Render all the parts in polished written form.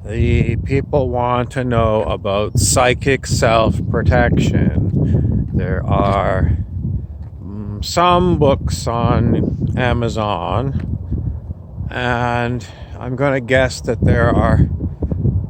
The people want to know about psychic self-protection. There are some books on Amazon, and I'm going to guess that there are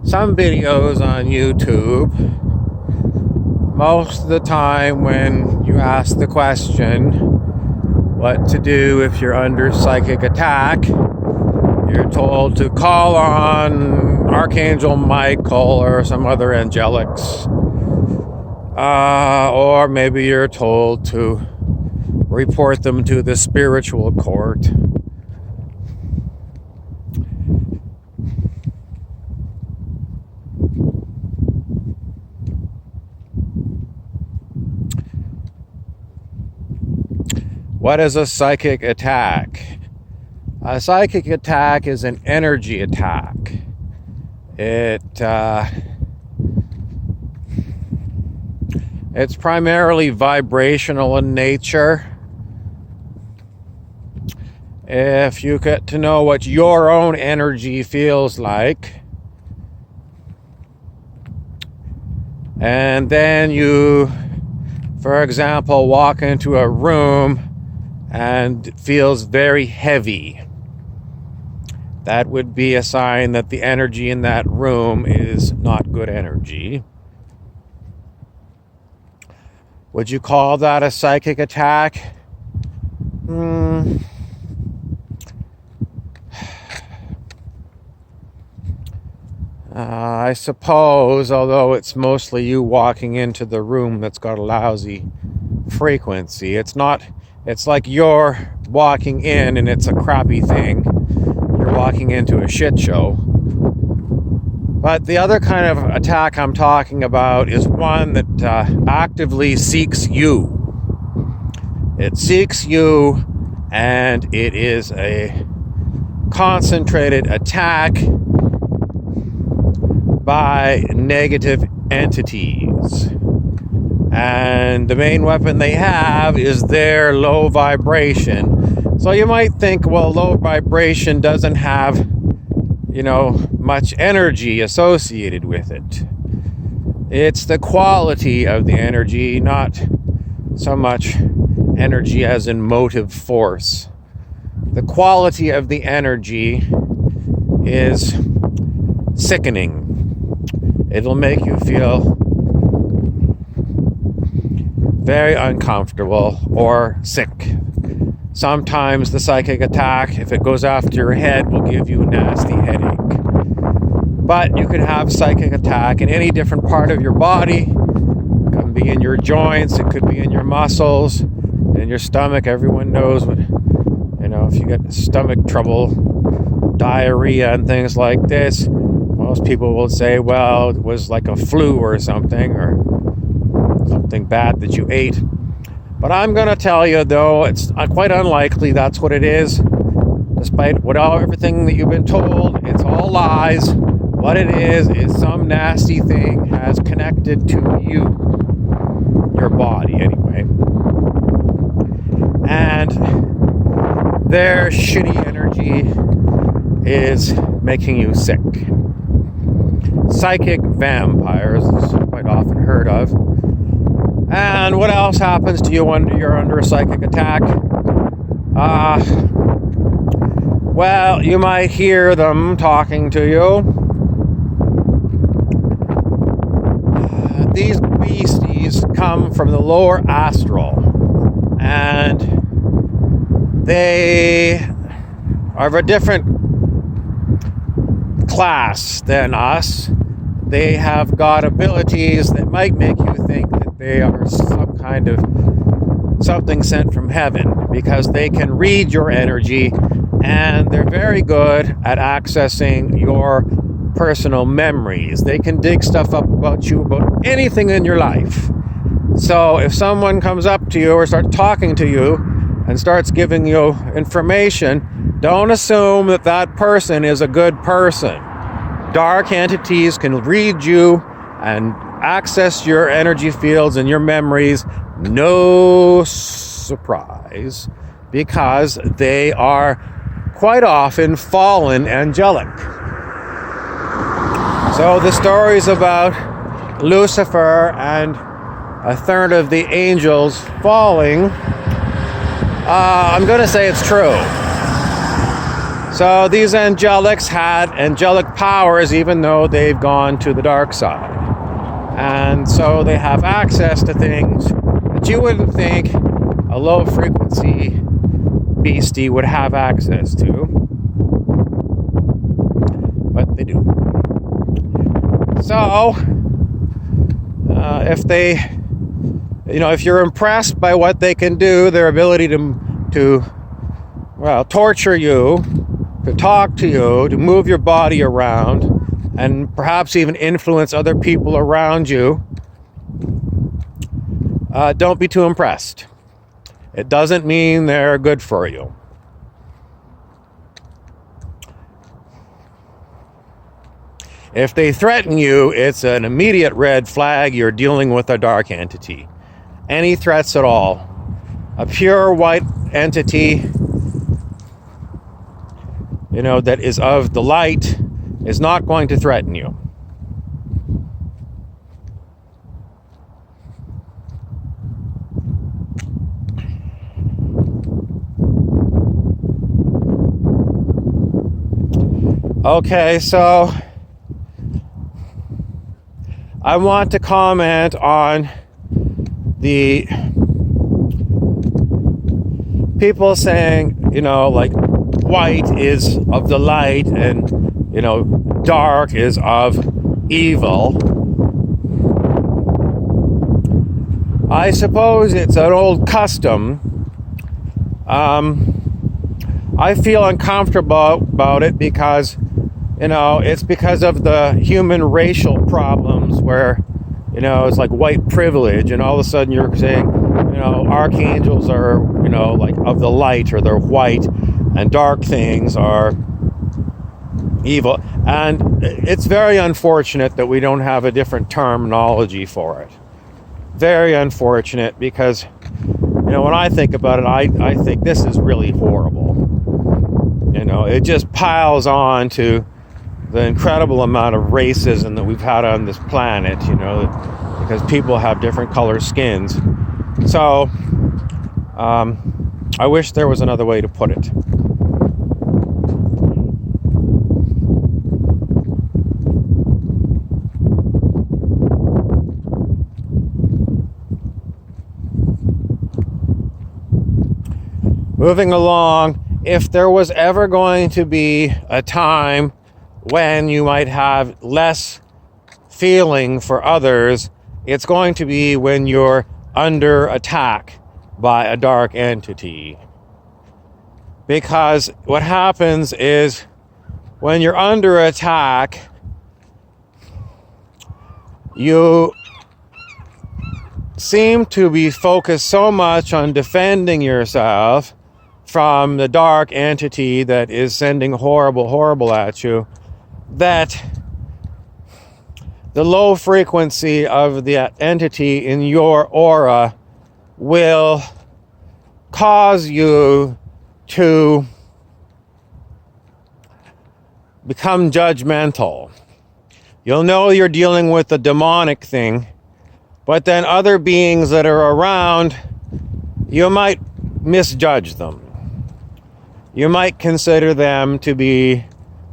some videos on YouTube. Most of the time when you ask the question, what to do if you're under psychic attack, you're told to call on Archangel Michael or some other angelics. Or maybe you're told to report them to the spiritual court. What is a psychic attack? A psychic attack is an energy attack. It's primarily vibrational in nature. If you get to know what your own energy feels like, and then you, for example, walk into a room and it feels very heavy, that would be a sign that the energy in that room is not good energy. Would you call that a psychic attack? I suppose, although it's mostly you walking into the room that's got a lousy frequency. It's like you're walking in and it's a crappy thing. You're walking into a shit show. But the other kind of attack I'm talking about is one that actively seeks you. It seeks you, and it is a concentrated attack by negative entities. And the main weapon they have is their low vibration. So you might think, well, low vibration doesn't have, much energy associated with it. It's the quality of the energy, not so much energy as in motive force. The quality of the energy is sickening. It'll make you feel very uncomfortable or sick. Sometimes the psychic attack, if it goes after your head, will give you a nasty headache. But you can have psychic attack in any different part of your body. It can be in your joints, it could be in your muscles, in your stomach. Everyone knows what, if you get stomach trouble, diarrhea and things like this, most people will say, well, it was like a flu or something bad that you ate. But I'm going to tell you, though, it's quite unlikely that's what it is. Despite everything that you've been told, it's all lies. What it is some nasty thing has connected to you, your body anyway. And their shitty energy is making you sick. Psychic vampires is quite often heard of. And what else happens to you when you're under a psychic attack? Well, you might hear them talking to you. These beasties come from the lower astral, and they are of a different class than us. They have got abilities that might make you think that they are some kind of something sent from heaven, because they can read your energy, and they're very good at accessing your personal memories. They can dig stuff up about you, about anything in your life. So if someone comes up to you or starts talking to you and starts giving you information, don't assume that that person is a good person. Dark entities can read you and access your energy fields and your memories. No surprise, because they are quite often fallen angelic. So the stories about Lucifer and a third of the angels falling, I'm going to say it's true. So these angelics had angelic powers even though they've gone to the dark side. And so they have access to things that you wouldn't think a low frequency beastie would have access to. But they do. So, if you're impressed by what they can do, their ability to torture you, to talk to you, to move your body around, and perhaps even influence other people around you, don't be too impressed. It doesn't mean they're good for you. If they threaten you, it's an immediate red flag. You're dealing with a dark entity. Any threats at all. A pure white entity, that is of the light is not going to threaten you. Okay, so I want to comment on the people saying, white is of the light and, dark is of evil. I suppose it's an old custom. I feel uncomfortable about it because it's because of the human racial problems where, it's like white privilege, and all of a sudden you're saying, archangels are, of the light, or they're white, and dark things are evil. And it's very unfortunate that we don't have a different terminology for it. Very unfortunate, because, when I think about it, I think this is really horrible. It just piles on to the incredible amount of racism that we've had on this planet, because people have different color skins. So, I wish there was another way to put it. Moving along, if there was ever going to be a time when you might have less feeling for others, it's going to be when you're under attack by a dark entity. Because what happens is when you're under attack, you seem to be focused so much on defending yourself from the dark entity that is sending horrible at you, that the low frequency of the entity in your aura will cause you to become judgmental. You'll know you're dealing with a demonic thing, but then other beings that are around, you might misjudge them. You might consider them to be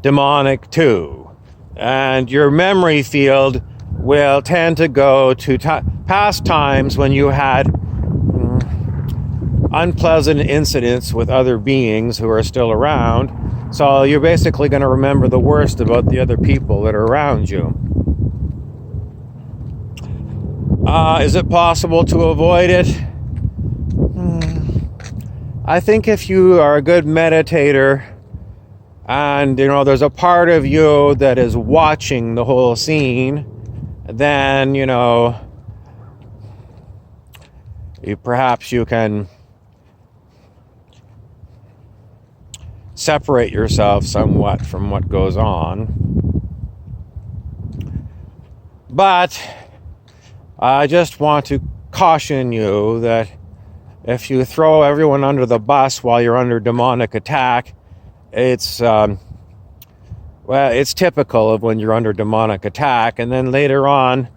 demonic too. And your memory field will tend to go to past times when you had unpleasant incidents with other beings who are still around. So you're basically going to remember the worst about the other people that are around you. Is it possible to avoid it? I think if you are a good meditator and, there's a part of you that is watching the whole scene, then, perhaps you can separate yourself somewhat from what goes on. But I just want to caution you that if you throw everyone under the bus while you're under demonic attack, it's Well, it's typical of when you're under demonic attack, and then later on,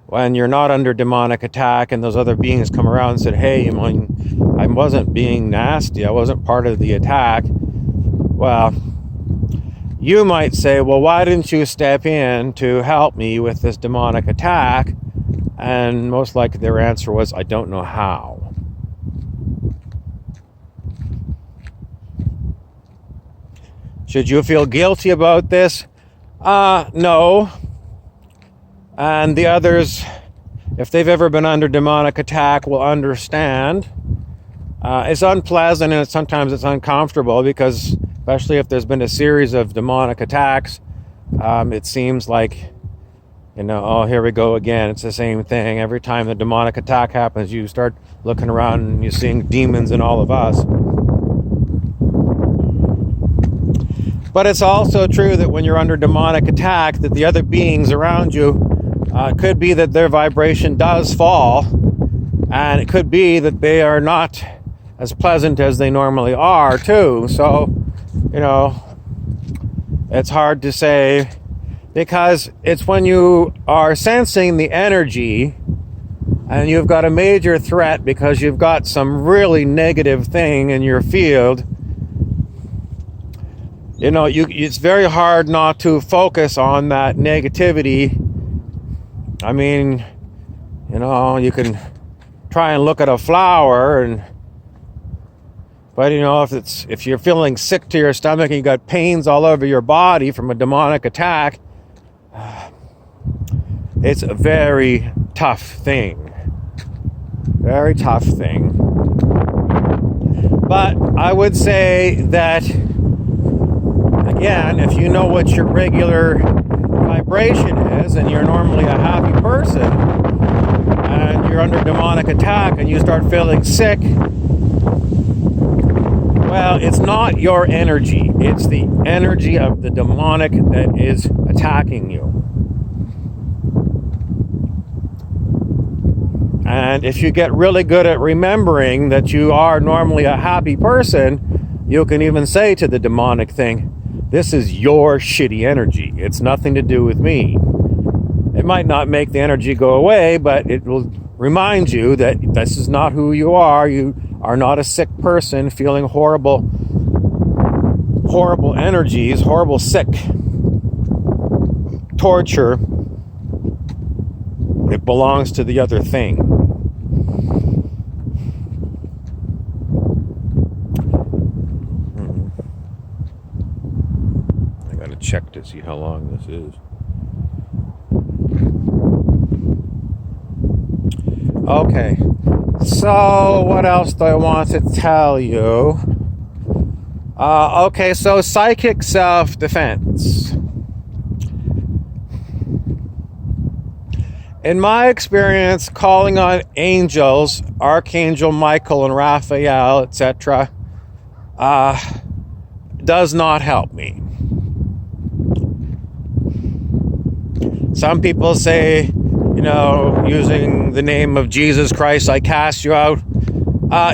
when you're not under demonic attack and those other beings come around and said, hey, I wasn't being nasty, I wasn't part of the attack. Well, you might say, well, why didn't you step in to help me with this demonic attack? And most likely their answer was, I don't know how. Should you feel guilty about this? No. And the others, if they've ever been under demonic attack, will understand. It's unpleasant and sometimes it's uncomfortable because, especially if there's been a series of demonic attacks, it seems like, oh, here we go again. It's the same thing. Every time the demonic attack happens, you start looking around and you're seeing demons in all of us. But it's also true that when you're under demonic attack, that the other beings around you, could be that their vibration does fall, and it could be that they are not as pleasant as they normally are too. So, it's hard to say, because it's when you are sensing the energy and you've got a major threat because you've got some really negative thing in your field, it's very hard not to focus on that negativity. I mean, you can try and look at a flower, but if you're feeling sick to your stomach and you got pains all over your body from a demonic attack, it's a very tough thing. Very tough thing. But I would say that, again, if you know what your regular vibration is and you're normally a happy person and you're under demonic attack and you start feeling sick, well, it's not your energy. It's the energy of the demonic that is attacking you. And if you get really good at remembering that you are normally a happy person, you can even say to the demonic thing, this is your shitty energy. It's nothing to do with me. It might not make the energy go away, but it will remind you that this is not who you are. You are not a sick person feeling horrible energies, horrible sick torture. It belongs to the other thing. Check to see how long this is. Okay, so what else do I want to tell you? Okay, so psychic self-defense. In my experience, calling on angels, Archangel Michael and Raphael, etc., does not help me. Some people say, using the name of Jesus Christ, I cast you out.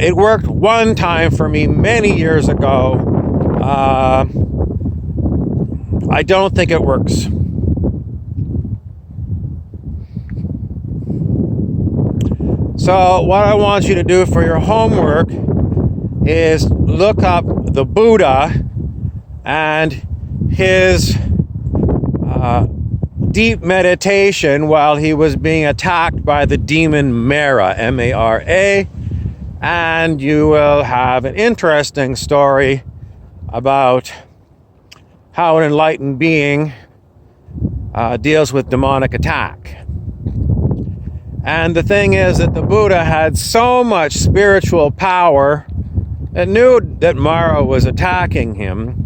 It worked one time for me many years ago. I don't think it works. So what I want you to do for your homework is look up the Buddha and his deep meditation while he was being attacked by the demon Mara, M-A-R-A, and you will have an interesting story about how an enlightened being deals with demonic attack. And the thing is that the Buddha had so much spiritual power and knew that Mara was attacking him.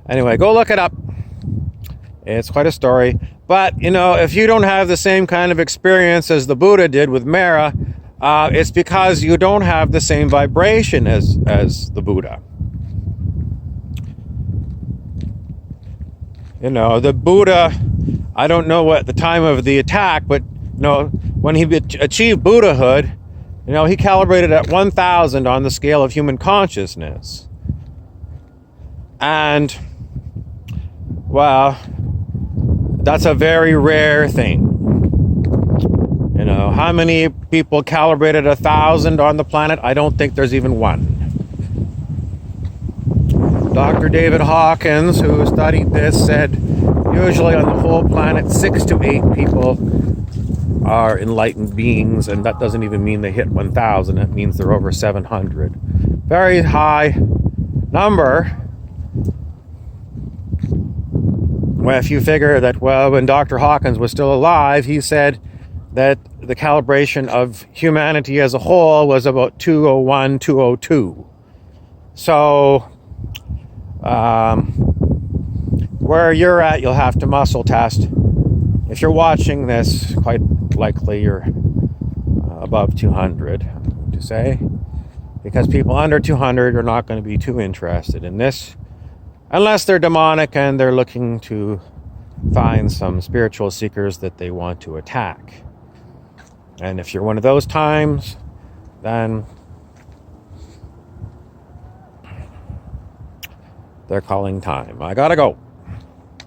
Anyway, go look it up. It's quite a story. But, if you don't have the same kind of experience as the Buddha did with Mara, it's because you don't have the same vibration as the Buddha. The Buddha, I don't know what the time of the attack, but, when he achieved Buddhahood, You know, he calibrated at 1,000 on the scale of human consciousness. And, well, that's a very rare thing. You know, how many people calibrated 1,000 on the planet? I don't think there's even one. Dr. David Hawkins, who studied this, said usually on the whole planet, 6 to 8 people are enlightened beings, and that doesn't even mean they hit 1,000. It means they're over 700. Very high number. Well, if you figure that, well, when Dr. Hawkins was still alive, he said that the calibration of humanity as a whole was about 201, 202. So, where you're at, you'll have to muscle test. If you're watching this, quite likely you're above 200, to say, because people under 200 are not going to be too interested in this, unless they're demonic and they're looking to find some spiritual seekers that they want to attack. And if you're one of those times, then they're calling time. I gotta go.